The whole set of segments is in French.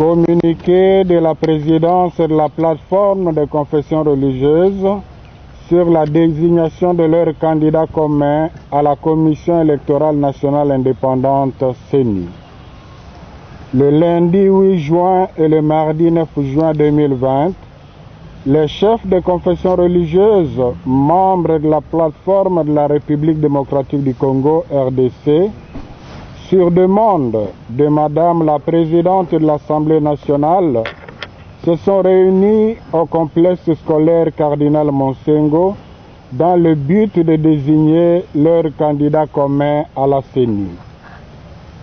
Communiqué de la présidence de la plateforme des confessions religieuses sur la désignation de leurs candidats communs à la Commission électorale nationale indépendante CENI. Le lundi 8 juin et le mardi 9 juin 2020, les chefs des confessions religieuses, membres de la plateforme de la République démocratique du Congo, RDC, sur demande de Madame la Présidente de l'Assemblée nationale, se sont réunis au complexe scolaire Cardinal Monsengo dans le but de désigner leur candidat commun à la CENI.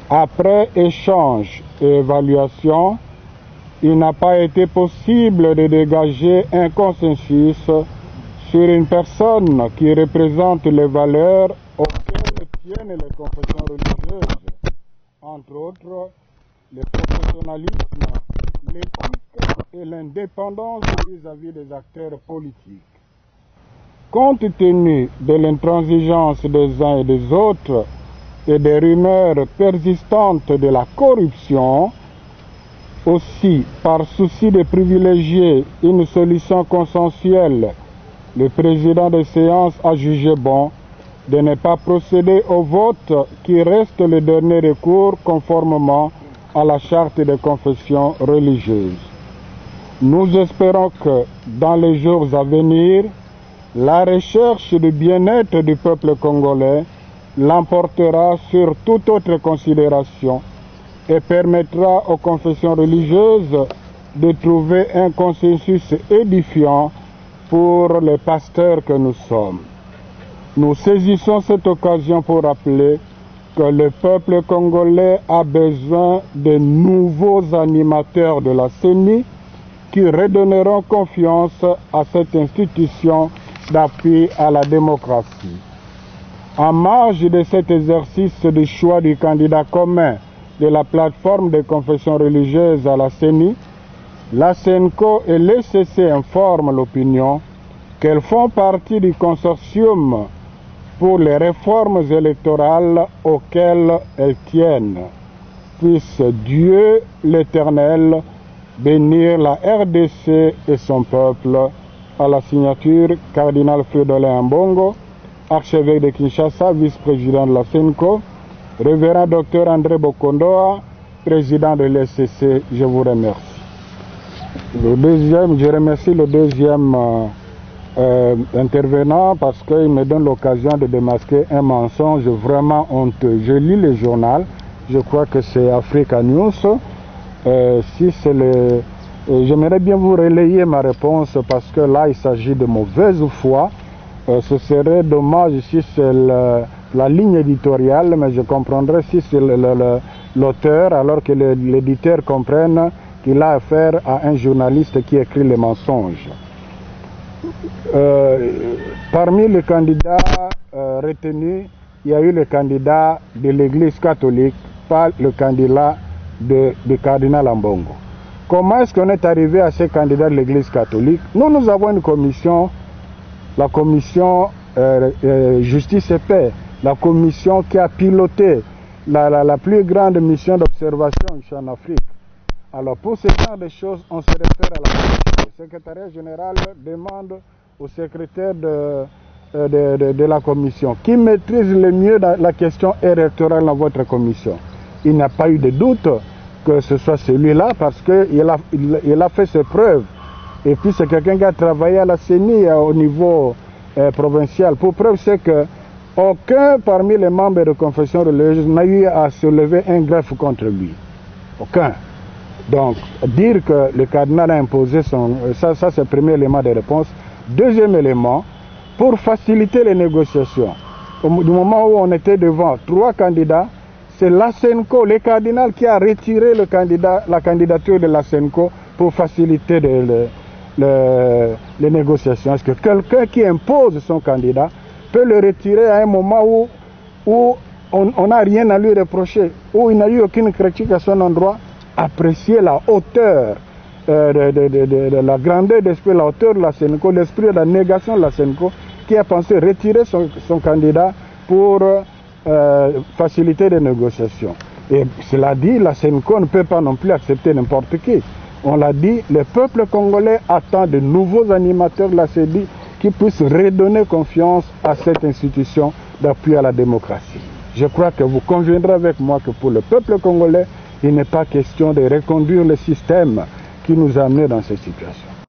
Après échange et évaluation, il n'a pas été possible de dégager un consensus sur une personne qui représente les valeurs auxquelles tiennent les confessions religieuses, entre autres le professionnalisme, l'éthique et l'indépendance vis-à-vis des acteurs politiques. Compte tenu de l'intransigeance des uns et des autres et des rumeurs persistantes de la corruption, aussi par souci de privilégier une solution consensuelle, le président des séances a jugé bon de ne pas procéder au vote qui reste le dernier recours conformément à la charte des confessions religieuses. Nous espérons que dans les jours à venir, la recherche du bien-être du peuple congolais l'emportera sur toute autre considération et permettra aux confessions religieuses de trouver un consensus édifiant pour les pasteurs que nous sommes. Nous saisissons cette occasion pour rappeler que le peuple congolais a besoin de nouveaux animateurs de la CENI qui redonneront confiance à cette institution d'appui à la démocratie. En marge de cet exercice du choix du candidat commun de la plateforme des confessions religieuses à la CENI, la SENCO et l'ECC informent l'opinion qu'elles font partie du consortium pour les réformes électorales auxquelles elles tiennent. Puisse Dieu l'Éternel bénir la RDC et son peuple. À la signature, Cardinal Fridolin Ambongo, archevêque de Kinshasa, vice-président de la SENCO, Révérend Dr André Bokondoa, président de l'ECC. Je vous remercie. Je remercie le deuxième intervenant parce qu'il me donne l'occasion de démasquer un mensonge vraiment honteux. Je lis le journal, je crois que c'est Africa News. Si c'est le... J'aimerais bien vous relayer ma réponse parce que là il s'agit de mauvaise foi. Ce serait dommage si c'est la ligne éditoriale, mais je comprendrais si c'est l'auteur, alors que l'éditeur comprenne qu'il a affaire à un journaliste qui écrit les mensonges. Parmi les candidats retenus, il y a eu le candidat de l'Église catholique, pas le candidat de Cardinal Ambongo. Comment est-ce qu'on est arrivé à ces candidats de l'Église catholique? Nous avons une commission, la commission Justice et Paix, la commission qui a piloté la plus grande mission d'observation ici en Afrique. Alors pour ce genre de choses, on se réfère à la commission. Le secrétariat général demande au secrétaire de la commission qui maîtrise le mieux la question électorale dans votre commission. Il n'y a pas eu de doute que ce soit celui-là parce qu'il a fait ses preuves. Et puis c'est quelqu'un qui a travaillé à la CENI au niveau provincial. Pour preuve, c'est que aucun parmi les membres de confession religieuse n'a eu à se lever un greffe contre lui. Aucun. Donc, dire que le cardinal a imposé son... Ça c'est le premier élément de réponse. Deuxième élément, pour faciliter les négociations, du moment où on était devant 3 candidats, c'est la SENCO, le cardinal qui a retiré la candidature de la SENCO pour faciliter les négociations. Est-ce que quelqu'un qui impose son candidat peut le retirer à un moment où on n'a rien à lui reprocher, où il n'a eu aucune critique à son endroit? Apprécier la hauteur, la grandeur d'esprit, la hauteur de la SENCO, l'esprit de la négation de la SENCO, qui a pensé retirer son candidat pour faciliter les négociations. Et cela dit, la Senco ne peut pas non plus accepter n'importe qui. On l'a dit, le peuple congolais attend de nouveaux animateurs de la CEDI qui puissent redonner confiance à cette institution d'appui à la démocratie. Je crois que vous conviendrez avec moi que pour le peuple congolais, il n'est pas question de reconduire le système qui nous a amenés dans cette situation.